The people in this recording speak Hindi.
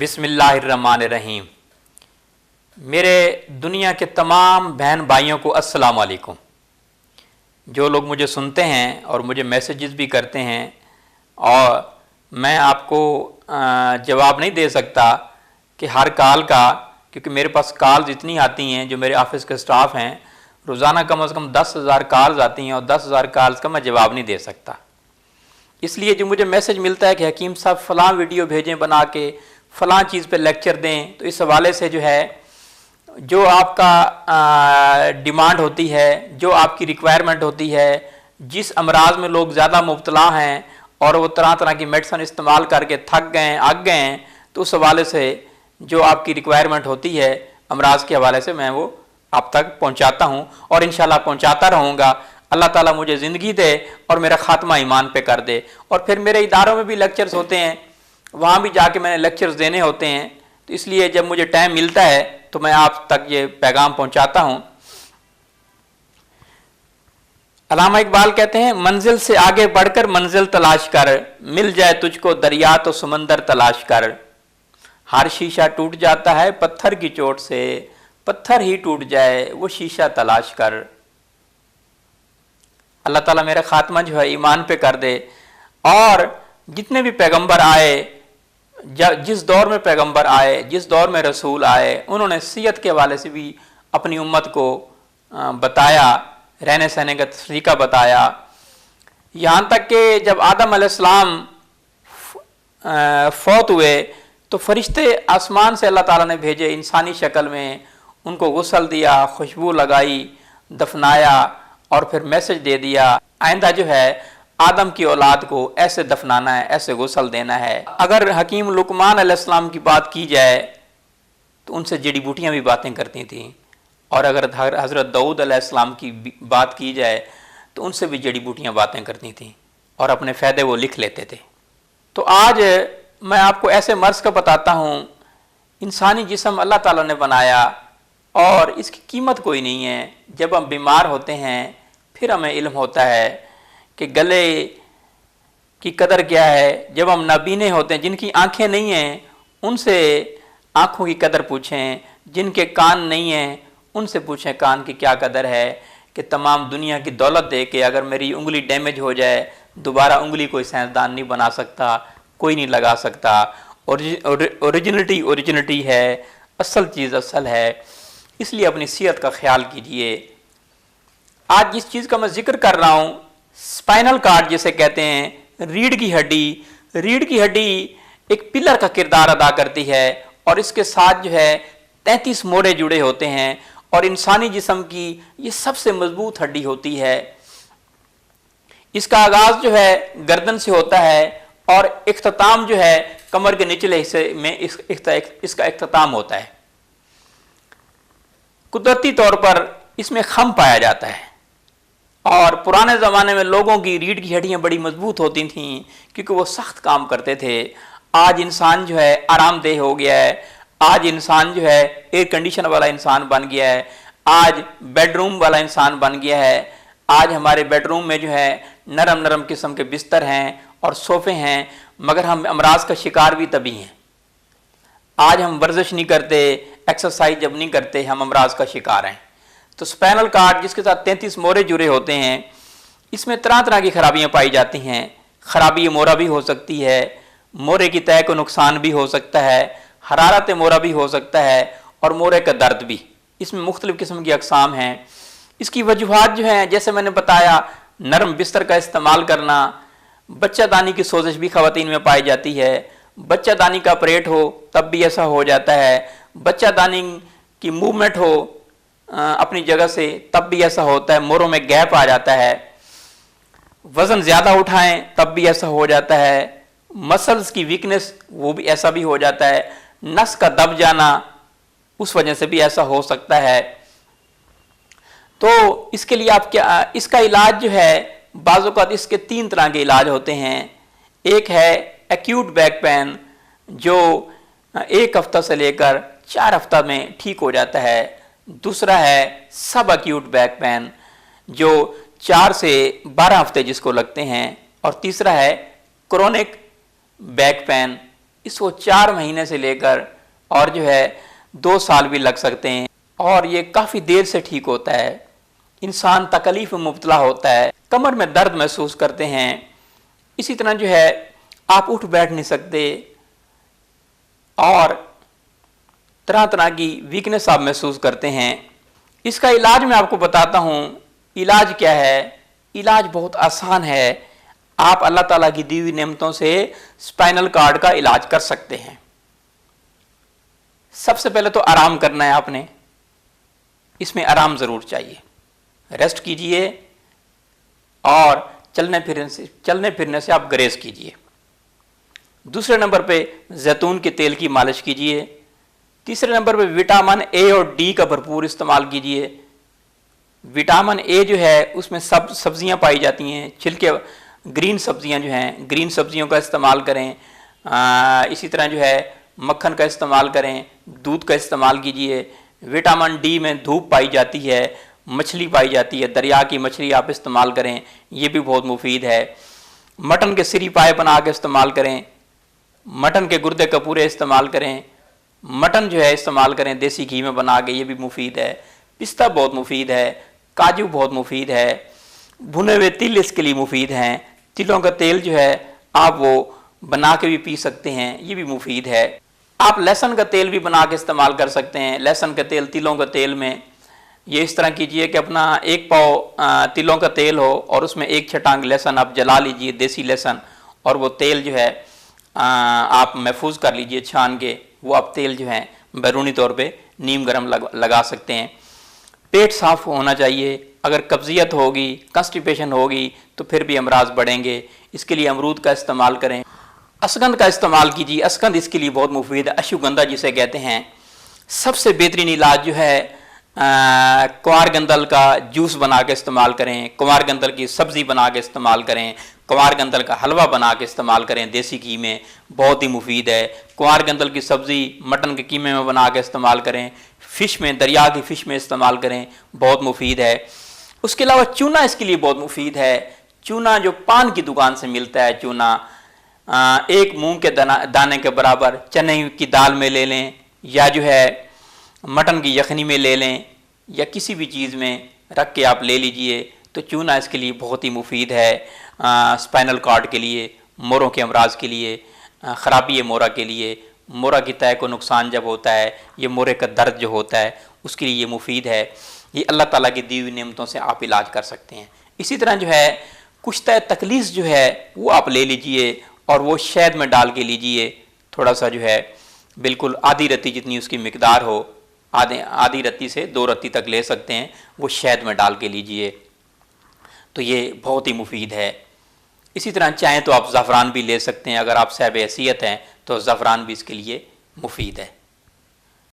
बिस्मिल्लाहिर्रहमानिर्रहीम। मेरे दुनिया के तमाम बहन भाइयों को अस्सलाम वालेकुम। जो लोग मुझे सुनते हैं और मुझे मैसेजेस भी करते हैं, और मैं आपको जवाब नहीं दे सकता कि हर कॉल का, क्योंकि मेरे पास कॉल्स इतनी आती हैं, जो मेरे ऑफिस के स्टाफ हैं, रोज़ाना कम से कम 10,000 कॉल्स आती हैं और 10,000 कॉल्स का मैं जवाब नहीं दे सकता। इसलिए जो मुझे मैसेज मिलता है कि हकीम साहब फ़लाँ वीडियो भेजें बना के, फ़लाँ चीज़ पे लेक्चर दें, तो इस हवाले से जो है, जो आपका डिमांड होती है, जो आपकी रिक्वायरमेंट होती है, जिस अमराज में लोग ज़्यादा मुब्तला हैं और वो तरह तरह की मेडिसिन इस्तेमाल करके थक गए, अक गए हैं, तो उस हवाले से जो आपकी रिक्वायरमेंट होती है अमराज के हवाले से मैं वो आप तक पहुँचाता हूँ और इंशाल्लाह पहुँचाता रहूँगा। अल्लाह ताला मुझे ज़िंदगी दे और मेरा ख़ात्मा ईमान पे कर दे। और फिर मेरे इदारों में भी लेक्चर्स होते हैं, वहाँ भी जाके मैंने लेक्चर्स देने होते हैं, तो इसलिए जब मुझे टाइम मिलता है तो मैं आप तक ये पैगाम पहुँचाता हूँ। अल्लामा इकबाल कहते हैं, मंजिल से आगे बढ़कर मंजिल तलाश कर, मिल जाए तुझको दरिया तो समंदर तलाश कर। हर शीशा टूट जाता है पत्थर की चोट से, पत्थर ही टूट जाए वो शीशा तलाश कर। अल्लाह ताला मेरा खात्मा जो है ईमान पे कर दे। और जितने भी पैगंबर आए, जिस दौर में पैगंबर आए, जिस दौर में रसूल आए, उन्होंने सीयत के हवाले से भी अपनी उम्मत को बताया, रहने सहने का तरीका बताया। यहाँ तक कि जब आदम अलैहिस्सलाम फौत हुए तो फरिश्ते आसमान से अल्लाह ताला ने भेजे इंसानी शक्ल में, उनको गुस्ल दिया, खुशबू लगाई, दफनाया और फिर मैसेज दे दिया, आइंदा जो है आदम की औलाद को ऐसे दफनाना है, ऐसे गुस्ल देना है। अगर हकीम लुकमान अलैहिस्सलाम की बात की जाए तो उनसे जड़ी बूटियाँ भी बातें करती थीं, और अगर हज़रत दाऊद अलैहिस्सलाम की बात की जाए तो उनसे भी जड़ी बूटियाँ बातें करती थीं और अपने फ़ायदे वो लिख लेते थे। तो आज मैं आपको ऐसे मर्ज़ का बताता हूँ, इंसानी जिस्म अल्लाह ताला ने बनाया और इसकी कीमत कोई नहीं है। जब हम बीमार होते हैं फिर हमें इल्म होता है कि गले की कदर क्या है। जब हम नाबीने होते हैं, जिनकी आंखें नहीं हैं, उनसे आँखों की कदर पूछें, जिनके कान नहीं हैं उनसे पूछें कान की क्या कदर है। कि तमाम दुनिया की दौलत दे के अगर मेरी उंगली डैमेज हो जाए, दोबारा उंगली कोई साइंसदान नहीं बना सकता, कोई नहीं लगा सकता। ओरिजिनलिटी है, असल चीज़ असल है। इसलिए अपनी सेहत का ख्याल कीजिए। आज जिस चीज़ का मैं जिक्र कर रहा हूँ, स्पाइनल कार्ड जिसे कहते हैं, रीढ़ की हड्डी। रीढ़ की हड्डी एक पिलर का किरदार अदा करती है और इसके साथ जो है 33 मोड़े जुड़े होते हैं, और इंसानी जिस्म की ये सबसे मजबूत हड्डी होती है। इसका आगाज जो है गर्दन से होता है और इख्तिताम जो है कमर के निचले हिस्से में इसका इख्तिताम होता है। कुदरती तौर पर इसमें खम पाया जाता है, और पुराने ज़माने में लोगों की रीढ़ की हड्डियाँ बड़ी मजबूत होती थीं क्योंकि वो सख्त काम करते थे। आज इंसान जो है आरामदेह हो गया है, आज इंसान जो है एयर कंडीशन वाला इंसान बन गया है, आज बेडरूम वाला इंसान बन गया है। आज हमारे बेडरूम में जो है नरम नरम किस्म के बिस्तर हैं और सोफ़े हैं, मगर हम अमराज का शिकार भी तभी हैं। आज हम वर्जिश नहीं करते, एक्सरसाइज जब नहीं करते, हम अमराज का शिकार हैं। तो स्पाइनल कार्ड जिसके साथ 33 मोरे जुड़े होते हैं, इसमें तरह तरह की खराबियाँ पाई जाती हैं। खराबी मोरा भी हो सकती है, मोरे की तय को नुकसान भी हो सकता है, हरारत मोरा भी हो सकता है, और मोरे का दर्द भी। इसमें मुख्तलिफ़ किस्म की अक़साम हैं। इसकी वजूहात जो हैं, जैसे मैंने बताया, नरम बिस्तर का इस्तेमाल करना, बच्चादानी की सोजिश भी ख़वातीन में पाई जाती है। बच्चादानी का ऑपरेट हो तब भी ऐसा हो जाता है। बच्चादानी की मूवमेंट हो अपनी जगह से तब भी ऐसा होता है, मोरों में गैप आ जाता है। वज़न ज़्यादा उठाएं तब भी ऐसा हो जाता है। मसल्स की वीकनेस वो भी ऐसा भी हो जाता है। नस का दब जाना, उस वजह से भी ऐसा हो सकता है। तो इसके लिए आप क्या, इसका इलाज जो है, बाज़ औक़ात इसके 3 तरह के इलाज होते हैं। एक है एक्यूट बैक पेन, जो 1 हफ्ता से लेकर 4 हफ्ता में ठीक हो जाता है। दूसरा है सब एक्यूट बैक पेन, जो 4 से 12 हफ्ते जिसको लगते हैं। और तीसरा है क्रोनिक बैक पेन, इसको 4 महीने से लेकर और जो है 2 साल भी लग सकते हैं, और ये काफ़ी देर से ठीक होता है। इंसान तकलीफ में मुब्तला होता है, कमर में दर्द महसूस करते हैं, इसी तरह जो है आप उठ बैठ नहीं सकते और तरह तरह की वीकनेस आप महसूस करते हैं। इसका इलाज मैं आपको बताता हूँ। इलाज क्या है? इलाज बहुत आसान है। आप अल्लाह ताला की दी हुई नेमतों से स्पाइनल कार्ड का इलाज कर सकते हैं। सबसे पहले तो आराम करना है आपने, इसमें आराम ज़रूर चाहिए। रेस्ट कीजिए और चलने फिरने से आप ग्रेस कीजिए। दूसरे नंबर पे जैतून के तेल की मालिश कीजिए। तीसरे नंबर पे विटामिन ए और डी का भरपूर इस्तेमाल कीजिए। विटामिन ए जो है उसमें सब सब्जियां पाई जाती हैं, छिलके ग्रीन सब्जियां जो हैं, ग्रीन सब्जियों का इस्तेमाल करें। इसी तरह जो है मक्खन का इस्तेमाल करें, दूध का इस्तेमाल कीजिए। विटामिन डी में धूप पाई जाती है, मछली पाई जाती है, दरिया की मछली आप इस्तेमाल करें, ये भी बहुत मुफीद है। मटन के सिरी पाए बना के इस्तेमाल करें, मटन के गुर्दे का पूरे इस्तेमाल करें, मटन जो है इस्तेमाल करें देसी घी में बना के, ये भी मुफीद है। पिस्ता बहुत मुफीद है, काजू बहुत मुफीद है, भुने हुए तिल इसके लिए मुफीद हैं। तिलों का तेल जो है आप वो बना के भी पी सकते हैं, ये भी मुफीद है। आप लहसुन का तेल भी बना के इस्तेमाल कर सकते हैं। लहसुन का तेल तिलों का तेल में ये इस तरह कीजिए कि अपना 1 पाव तिलों का तेल हो और उसमें 1 छटांग लहसुन आप जला लीजिए, देसी लहसुन, और वो तेल जो है आप महफूज कर लीजिए छान के। वो आप तेल जो है बैरूनी तौर पे नीम गर्म लगा सकते हैं। पेट साफ होना चाहिए। अगर कब्जियत होगी, कंस्टिपेशन होगी तो फिर भी अमराज बढ़ेंगे। इसके लिए अमरूद का इस्तेमाल करें। अश्वगंध का इस्तेमाल कीजिए, अश्वगंध इसके लिए बहुत मुफीद है, अश्वगंधा जिसे कहते हैं। सबसे बेहतरीन इलाज जो है कुंवार गंदल का जूस बना के इस्तेमाल करें, कुंवार गंदल की सब्ज़ी बना के इस्तेमाल करें, कुंवार गंदल का हलवा बना के इस्तेमाल करें देसी घी में, बहुत ही मुफीद है। कुंवार गंदल की सब्ज़ी मटन के कीमे में बना के इस्तेमाल करें, फ़िश में, दरिया की फ़िश में इस्तेमाल करें, बहुत मुफीद है। उसके अलावा चूना इसके लिए बहुत मुफीद है। चूना जो पान की दुकान से मिलता है, चूना 1 मूंग के दाने के बराबर चने की दाल में ले लें, या जो है मटन की यखनी में ले लें, या किसी भी चीज़ में रख के आप ले लीजिए, तो चूना इसके लिए बहुत ही मुफीद है। स्पाइनल कार्ड के लिए, मोरों के अमराज के लिए, ख़राबी मोरा के लिए, मोरा की तय को नुकसान जब होता है, ये मोरे का दर्द जो होता है उसके लिए ये मुफीद है। ये अल्लाह ताला की दी हुई नेमतों से आप इलाज कर सकते हैं। इसी तरह जो है कुश्ता तकलीस जो है वो आप ले लीजिए और वो शहद में डाल के लीजिए। थोड़ा सा जो है बिल्कुल आधी रत्ती जितनी उसकी मिकदार हो, आधी रत्ती से 2 रत्ती तक ले सकते हैं, वो शहद में डाल के लीजिए, तो ये बहुत ही मुफीद है। इसी तरह चाहें तो आप ज़फ़रान भी ले सकते हैं। अगर आप साहिब हैसियत हैं तो ज़फ़रान भी इसके लिए मुफीद है।